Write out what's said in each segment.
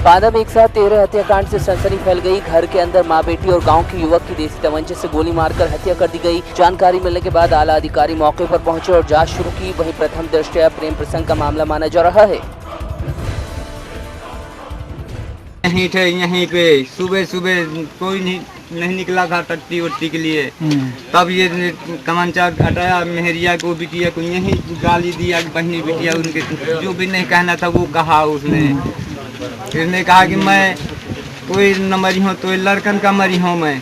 बांदा में एक साथ 13 हत्याकांड से सनसनी फैल गई। घर के अंदर मां बेटी और गांव के युवक की देसी तमंचे से गोली मारकर हत्या कर दी गई। जानकारी मिलने के बाद आला अधिकारी मौके पर पहुंचे और जांच शुरू की। वहीं प्रथम दृष्टया प्रेम प्रसंग का मामला माना जा रहा है। यहीं पे सुबह सुबह कोई नहीं निकला था टट्टी वट्टी के लिए, तब ये तमंचा हटाया, मेहरिया को बिटिया को यहीं गाली दिया, बहनी बिटिया उनके जो भी नहीं कहना था वो कहा उसने। फिर कहा कि मैं कोई न मरी हूँ तो लड़कन का मरी हूँ, मैं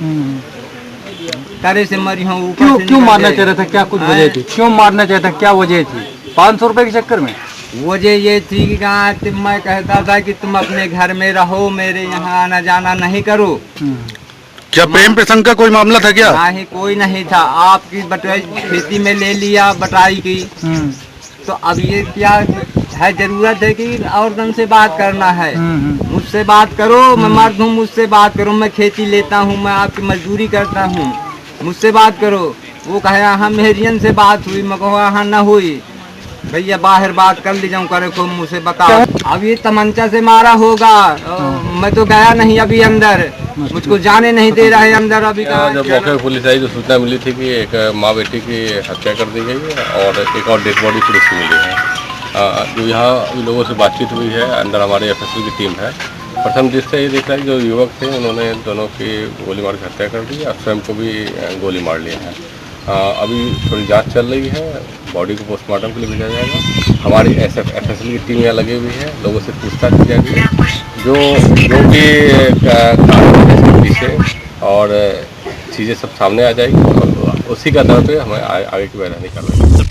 तरह से मरी हूँ। क्यों मारना चाह रहा था? क्या कुछ वजह थी? क्यों मारना चाहता? क्या वजह थी? 500 रुपए के चक्कर में वजह ये थी कि मैं कहता था कि तुम अपने घर में रहो, मेरे यहाँ आना जाना नहीं करो। क्या प्रेम प्रसंग का कोई मामला था क्या? नहीं, कोई नहीं था। आपकी बटाई खेती में ले लिया बटाई की, तो अब ये क्या है, जरूरत है कि औरतन से बात करना है। मुझसे बात करो, मैं मर्द हूँ, मुझसे बात करो, मैं खेती लेता हूँ, मैं आपकी मजदूरी करता हूँ, मुझसे बात करो। वो कहे हाँ मेहरियन से बात हुई, मैं कहा हाँ न हुई, भैया बाहर बात कर ली जाऊँ, करे को मुझसे बताओ। अब ये तमंचा से मारा होगा, मैं तो गया नहीं अभी अंदर, मुझको जाने नहीं दे रहा है अंदर अभी। जब मौके पर पुलिस आई तो सूचना मिली थी कि एक माँ बेटी की हत्या कर दी गई है और एक और डेड बॉडी पुलिस को मिली है। जो यहाँ लोगों से बातचीत हुई है, अंदर हमारी FSL की टीम है। प्रथम दृष्टया ये देख रहा है जो युवक थे उन्होंने दोनों की गोली मार कर हत्या कर दी और स्वयं को भी गोली मार लिया है। अभी थोड़ी जांच चल रही है, बॉडी को पोस्टमार्टम के लिए भेजा जाएगा। हमारी FSL की टीम यहाँ लगी हुई है, लोगों से पूछताछ की जाएगी, जो कि कारण पीछे और चीज़ें सब सामने आ जाएगी और उसी का आधार पर हमें आगे की बयानी कर रहे हैं।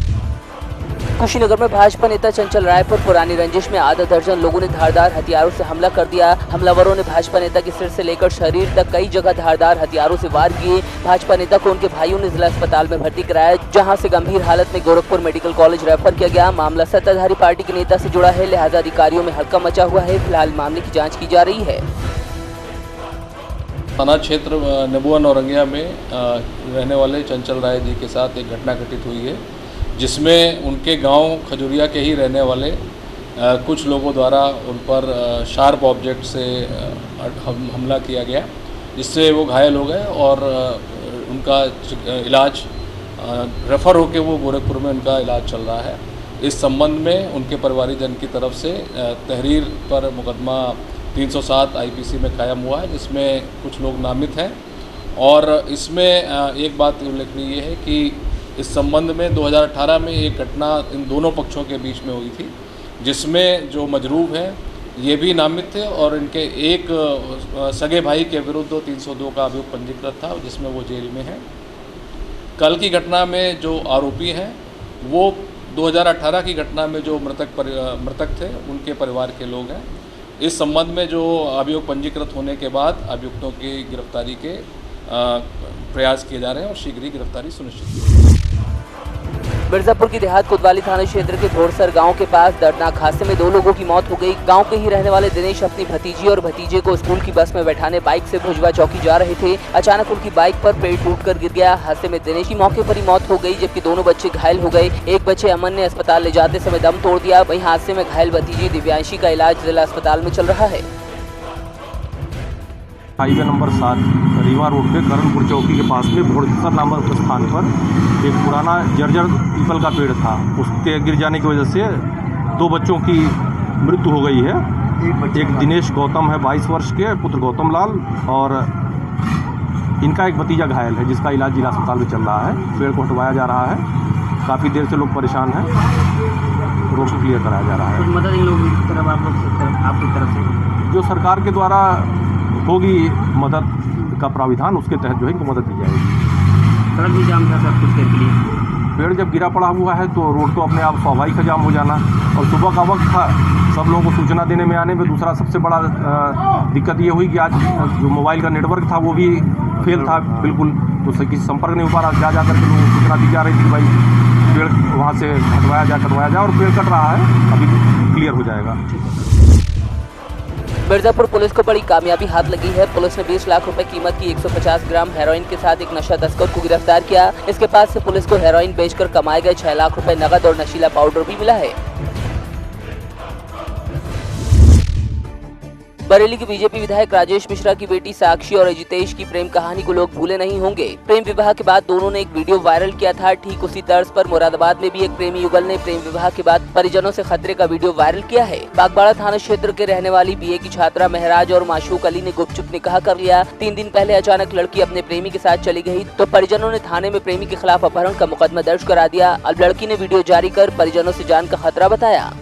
कुशीनगर में भाजपा नेता चंचल राय पर पुरानी रंजिश में आधा दर्जन लोगों ने धारदार हथियारों से हमला कर दिया। हमलावरों ने भाजपा नेता के सिर से लेकर शरीर तक कई जगह धारदार हथियारों से वार किए। भाजपा नेता को उनके भाइयों ने जिला अस्पताल में भर्ती कराया, जहां से गंभीर हालत में गोरखपुर मेडिकल कॉलेज रेफर किया गया। मामला सत्ताधारी पार्टी के नेता से जुड़ा है, लिहाजा अधिकारियों में हल्का मचा हुआ है। फिलहाल मामले की जाँच की जा रही है। थाना क्षेत्र नबुआ नौरंगिया में रहने वाले चंचल राय जी के साथ एक घटना घटित हुई है, जिसमें उनके गांव खजुरिया के ही रहने वाले कुछ लोगों द्वारा उन पर शार्प ऑब्जेक्ट से हमला किया गया, जिससे वो घायल हो गए और उनका इलाज रेफ़र होकर वो गोरखपुर में उनका इलाज चल रहा है। इस संबंध में उनके परिवारीजन की तरफ से तहरीर पर मुकदमा 307 IPC में कायम हुआ है, जिसमें कुछ लोग नामित हैं। और इसमें एक बात उल्लेखनीय है कि इस संबंध में 2018 में एक घटना इन दोनों पक्षों के बीच में हुई थी, जिसमें जो मजरूब हैं ये भी नामित थे और इनके एक सगे भाई के विरुद्ध 302 का अभियोग पंजीकृत था, जिसमें वो जेल में हैं। कल की घटना में जो आरोपी हैं वो 2018 की घटना में जो मृतक थे उनके परिवार के लोग हैं। इस संबंध में जो अभियोग पंजीकृत होने के बाद अभियुक्तों की गिरफ्तारी के प्रयास किए जा रहे हैं और शीघ्र ही गिरफ्तारी सुनिश्चित की। मिर्जापुर की देहात कोतवाली थाना क्षेत्र के घोड़सर गांव के पास दर्दनाक हादसे में 2 लोगों की मौत हो गई। गांव के ही रहने वाले दिनेश अपनी भतीजी और भतीजे को स्कूल की बस में बैठाने बाइक से भुजवा चौकी जा रहे थे। अचानक उनकी बाइक पर पेड़ टूटकर गिर गया। हादसे में दिनेश की मौके पर ही मौत हो गई, जबकि दोनों बच्चे घायल हो गए। एक बच्चे अमन ने अस्पताल ले जाते समय दम तोड़ दिया। वहीं हादसे में घायल भतीजी दिव्यांशी का इलाज जिला अस्पताल में चल रहा है। हाईवे नंबर 7 रीवा रोड पे करणपुर चौकी के पास में घोड़सर नामक स्थान पर एक पुराना जर्जर पीपल का पेड़ था, उसके गिर जाने की वजह से 2 बच्चों की मृत्यु हो गई है। एक दिनेश गौतम है 22 वर्ष के, पुत्र गौतम लाल, और इनका एक भतीजा घायल है जिसका इलाज जिला अस्पताल में चल रहा है। पेड़ को हटवाया जा रहा है, काफ़ी देर से लोग परेशान हैं, रोड को क्लियर कराया जा रहा है। मदद इन लोगों की तरफ आपकी तरफ से जो सरकार के द्वारा होगी मदद का प्राविधान, उसके तहत जो है इनको मदद दी जाएगी। सड़क भी जाम था सब कुछ देर के लिए। पेड़ जब गिरा पड़ा हुआ है तो रोड तो अपने आप स्वाभाविक जाम हो जाना, और सुबह का वक्त था, सब लोगों को सूचना देने में आने में। दूसरा सबसे बड़ा दिक्कत ये हुई कि आज जो मोबाइल का नेटवर्क था वो भी फेल था बिल्कुल, तो किसी संपर्क नहीं हो पा रहा। जा कर के लोगों को सूचना दी जा रही थी भाई पेड़ वहाँ से हटवाया जाए, और पेड़ कट रहा है, अभी क्लियर हो जाएगा। मिर्जापुर पुलिस को बड़ी कामयाबी हाथ लगी है। पुलिस ने 20 लाख रुपए कीमत की 150 ग्राम हेरोइन के साथ एक नशा तस्कर को गिरफ्तार किया। इसके पास से पुलिस को हेरोइन बेचकर कमाए गए 6 लाख रुपए नकद और नशीला पाउडर भी मिला है। बरेली के बीजेपी विधायक राजेश मिश्रा की बेटी साक्षी और अजितेश की प्रेम कहानी को लोग भूले नहीं होंगे। प्रेम विवाह के बाद दोनों ने एक वीडियो वायरल किया था। ठीक उसी तर्ज पर मुरादाबाद में भी एक प्रेमी युगल ने प्रेम विवाह के बाद परिजनों से खतरे का वीडियो वायरल किया है। बागबाड़ा थाना क्षेत्र के रहने वाली बीए की छात्रा महराज और माशूक अली ने गुपचुप निकाह कर लिया। 3 दिन पहले अचानक लड़की अपने प्रेमी के साथ चली गई तो परिजनों ने थाने में प्रेमी के खिलाफ अपहरण का मुकदमा दर्ज करा दिया। अब लड़की ने वीडियो जारी कर परिजनों से जान का खतरा बताया।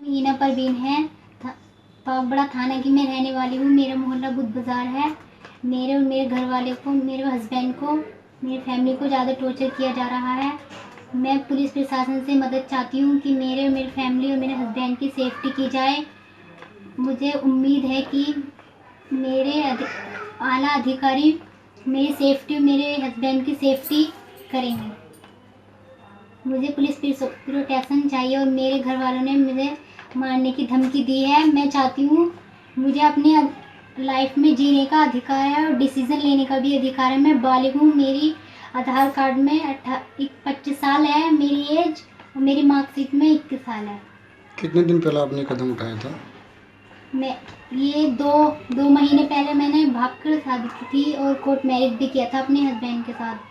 मीना परवीन है, बागबाड़ा थाना की मैं रहने वाली हूँ। मेरा मोहल्ला बुद्ध बाजार है। मेरे और मेरे घर वाले को, मेरे हस्बैंड को, मेरी फैमिली को ज़्यादा टॉर्चर किया जा रहा है। मैं पुलिस प्रशासन से मदद चाहती हूँ कि मेरे और मेरी फैमिली और मेरे हस्बैंड की सेफ्टी की जाए। मुझे उम्मीद है कि मेरे आला अधिकारी मेरी सेफ्टी, मेरे हस्बैंड की सेफ्टी करेंगे। मुझे पुलिस प्रोटेक्शन चाहिए और मेरे घर वालों ने मुझे मारने की धमकी दी है। मैं चाहती हूँ, मुझे अपनी लाइफ में जीने का अधिकार है और डिसीज़न लेने का भी अधिकार है। मैं बालिग हूँ, मेरी आधार कार्ड में 25 साल है मेरी एज और मेरी मार्कशीट में 21 साल है। कितने दिन पहले आपने कदम उठाया था? मैं ये दो महीने पहले मैंने भागकर शादी की थी और कोर्ट मैरिज भी किया था अपने हस्बैंड के साथ।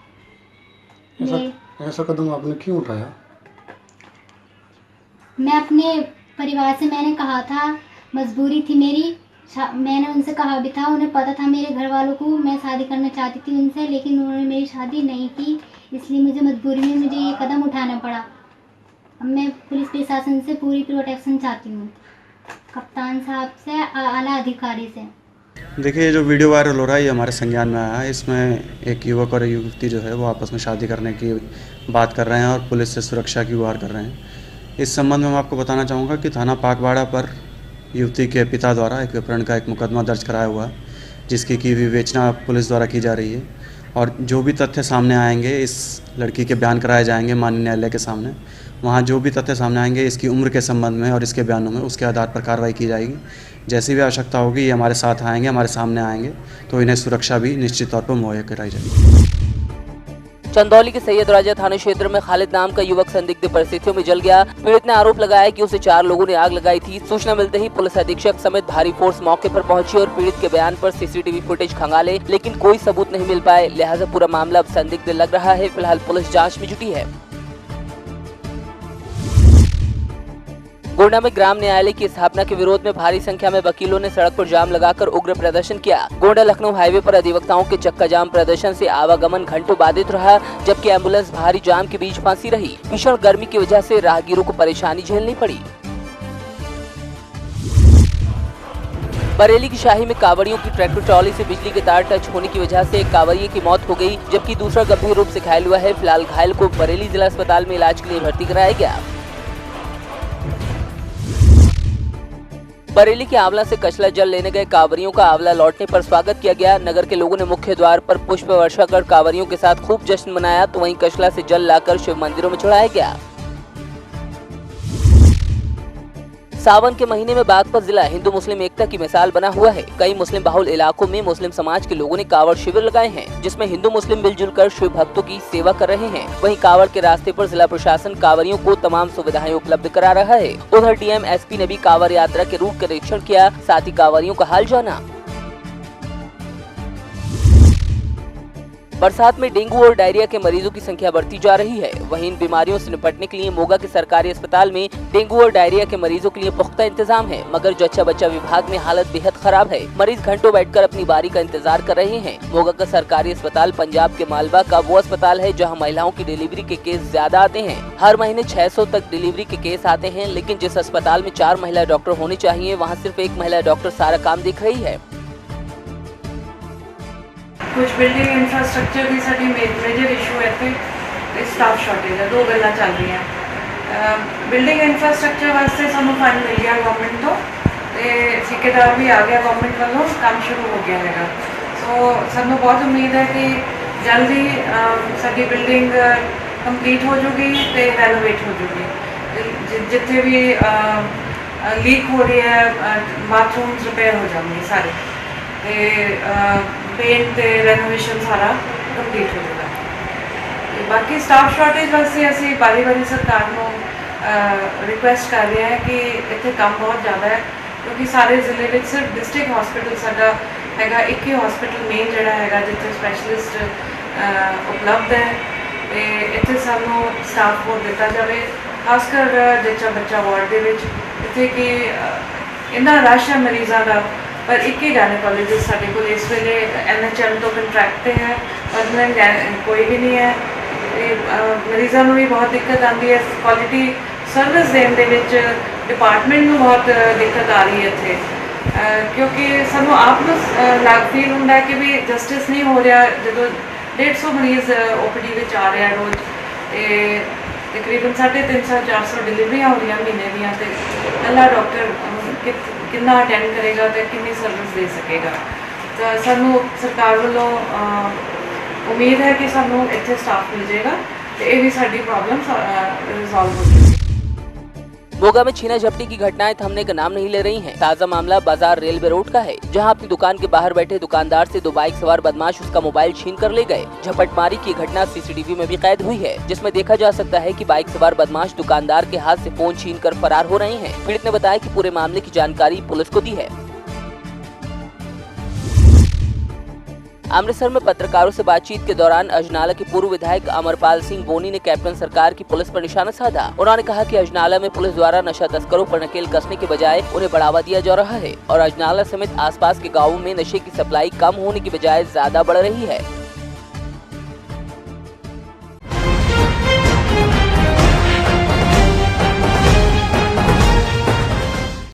ऐसा कदम आपने क्यों उठाया? मैं अपने परिवार से मैंने कहा था, मजबूरी थी मेरी। मैंने उनसे कहा भी था, उन्हें पता था मेरे घर वालों को मैं शादी करना चाहती थी उनसे, लेकिन उन्होंने मेरी शादी नहीं की। इसलिए मुझे मजबूरी में मुझे ये कदम उठाना पड़ा। अब मैं पुलिस प्रशासन से पूरी प्रोटेक्शन चाहती हूँ, कप्तान साहब से, आला अधिकारी से। देखिए, ये जो वीडियो वायरल हो रहा है ये हमारे संज्ञान में आया है। इसमें एक युवक और युवती जो है वो आपस में शादी करने की बात कर रहे हैं और पुलिस से सुरक्षा की गुहार कर रहे हैं। इस संबंध में मैं आपको बताना चाहूँगा कि थाना बागबाड़ा पर युवती के पिता द्वारा एक अपहरण का एक मुकदमा दर्ज कराया हुआ है, जिसकी की विवेचना पुलिस द्वारा की जा रही है और जो भी तथ्य सामने आएंगे इस लड़की के बयान कराए जाएंगे माननीय न्यायालय के सामने। वहाँ जो भी तथ्य सामने आएंगे इसकी उम्र के संबंध में और इसके बयानों में, उसके आधार पर कार्रवाई की जाएगी। जैसी भी आवश्यकता होगी ये हमारे साथ आएंगे, हमारे सामने आएंगे, तो इन्हें सुरक्षा भी निश्चित तौर पर मुहैया कराई जाएगी। चंदौली के सैयद राजा थाना क्षेत्र में खालिद नाम का युवक संदिग्ध परिस्थितियों में जल गया। पीड़ित ने आरोप लगाया कि उसे 4 लोगों ने आग लगाई थी। सूचना मिलते ही पुलिस अधीक्षक समेत भारी फोर्स मौके पर पहुंची और पीड़ित के बयान पर सीसीटीवी फुटेज खंगाले, लेकिन कोई सबूत नहीं मिल पाए। लिहाजा पूरा मामला अब संदिग्ध लग रहा है। फिलहाल पुलिस जाँच में जुटी है। गोंडा में ग्राम न्यायालय की स्थापना के विरोध में भारी संख्या में वकीलों ने सड़क पर जाम लगाकर उग्र प्रदर्शन किया। गोंडा लखनऊ हाईवे पर अधिवक्ताओं के चक्का जाम प्रदर्शन से आवागमन घंटों बाधित रहा, जबकि एम्बुलेंस भारी जाम के बीच फंसी रही। भीषण गर्मी की वजह से राहगीरों को परेशानी झेलनी पड़ी। बरेली की शाही में कांवड़ियों की ट्रैक्टर ट्रॉली से बिजली के तार टच होने की वजह से एक कांवड़िये की मौत हो गई, जबकि दूसरा गंभीर रूप से घायल हुआ है। फिलहाल घायल को बरेली जिला अस्पताल में इलाज के लिए भर्ती कराया गया। बरेली के आंवला से कचला जल लेने गए कांवरियों का आंवला लौटने पर स्वागत किया गया। नगर के लोगों ने मुख्य द्वार पर पुष्प वर्षा कर कांवरियों के साथ खूब जश्न मनाया, तो वहीं कचला से जल लाकर शिव मंदिरों में चढ़ाया गया। सावन के महीने में बागपत जिला हिंदू मुस्लिम एकता की मिसाल बना हुआ है। कई मुस्लिम बहुल इलाकों में मुस्लिम समाज के लोगों ने कांवड़ शिविर लगाए हैं, जिसमें हिंदू मुस्लिम मिलजुल कर शिव भक्तों की सेवा कर रहे हैं। वहीं कांवड़ के रास्ते पर जिला प्रशासन कांवरियों को तमाम सुविधाएं उपलब्ध करा रहा है। उधर डीएम एसपी ने भी कांवड़ यात्रा के रूट का निरीक्षण किया, साथ ही कांवरियों का हाल जाना। बरसात में डेंगू और डायरिया के मरीजों की संख्या बढ़ती जा रही है। वहीं इन बीमारियों से निपटने के लिए मोगा के सरकारी अस्पताल में डेंगू और डायरिया के मरीजों के लिए पुख्ता इंतजाम है, मगर जच्चा बच्चा विभाग में हालत बेहद खराब है। मरीज घंटों बैठकर अपनी बारी का इंतजार कर रहे हैं। मोगा का सरकारी अस्पताल पंजाब के मालवा का वो अस्पताल है जहाँ महिलाओं की डिलीवरी के केस ज्यादा आते हैं। हर महीने 600 तक डिलीवरी के केस आते हैं, लेकिन जिस अस्पताल में 4 महिला डॉक्टर होने चाहिए वहाँ सिर्फ 1 महिला डॉक्टर सारा काम देख रही है। कुछ बिल्डिंग इंफ्रास्ट्रक्चर की साडी मेजर इशू है ते स्टाफ शॉर्टेज है। 2 गल्लां चल रही हैं। बिल्डिंग इंफ्रास्ट्रक्चर वास्ते सानू फंड मिल गया गवर्नमेंट तो ठेकेदार भी आ गया गवर्नमेंट वालों, काम शुरू हो गया है। सो सानू बहुत उम्मीद है कि जल्दी साडी बिल्डिंग कंप्लीट हो जाएगी तो रेनोवेट हो जाएगी। जिथे भी लीक हो रही है बाथरूम्स रिपेयर हो जाएंगे सारे, पेंट ते रेनोवेशन सारा कंप्लीट हो जाएगा। बाकी स्टाफ शॉर्टेज वास्ते असी बारी सरकार को रिक्वेस्ट कर रहे हैं कि इतने काम बहुत ज़्यादा है, क्योंकि सारे ज़िले में सिर्फ डिस्ट्रिक्ट हॉस्पिटल साडा हैगा, एक ही हॉस्पिटल मेन जिहड़ा हैगा जिथे स्पैशलिस्ट उपलब्ध है। ते इत्थे सानू स्टाफ होर दिता जाए, खासकर जच्चा बच्चा वार्ड दे विच इत्थे कि इन्ना रश है मरीज़ों का, पर एक ही गायनेकोलॉजिस्ट साडे कोल इस वेले NHM तो कंट्रैक्ट पे है, परमानेंट कोई भी नहीं है। मरीज़ों को भी बहुत दिक्कत आती है, क्वालिटी सर्विस देने दे विच डिपार्टमेंट में बहुत दिक्कत आ रही है इत्थे, क्योंकि सानू आप फील होंदा है कि भी जस्टिस नहीं हो रहा जो 150 मरीज़ OPD विच आ रहे हैं रोज़, तकरीबन 350-400 डिलीवरियाँ हो रही महीने दियाँ, तो कला डॉक्टर कितना अटेंड करेगा तो कितनी सर्विस दे सकेगा। तो सानू सरकार वालों उम्मीद है कि सानू इत्थे स्टाफ मिल जाएगा, तो ये भी साडी प्रॉब्लम रिजॉल्व हो जाएगी। मोगा में छीना झपटी की घटनाएं थमने का नाम नहीं ले रही हैं। ताजा मामला बाजार रेलवे रोड का है, जहां अपनी दुकान के बाहर बैठे दुकानदार से 2 बाइक सवार बदमाश उसका मोबाइल छीन कर ले गए। झपटमारी की घटना CCTV में भी कैद हुई है, जिसमें देखा जा सकता है कि बाइक सवार बदमाश दुकानदार के हाथ से फोन छीन कर फरार हो रहे हैं। पीड़ित ने बताया कि पूरे मामले की जानकारी पुलिस को दी है। अमृतसर में पत्रकारों से बातचीत के दौरान अजनाला के पूर्व विधायक अमरपाल सिंह बोनी ने कैप्टन सरकार की पुलिस पर निशाना साधा। उन्होंने कहा कि अजनाला में पुलिस द्वारा नशा तस्करों पर नकेल कसने के बजाय उन्हें बढ़ावा दिया जा रहा है और अजनाला समेत आसपास के गाँवों में नशे की सप्लाई कम होने की बजाय ज्यादा बढ़ रही है।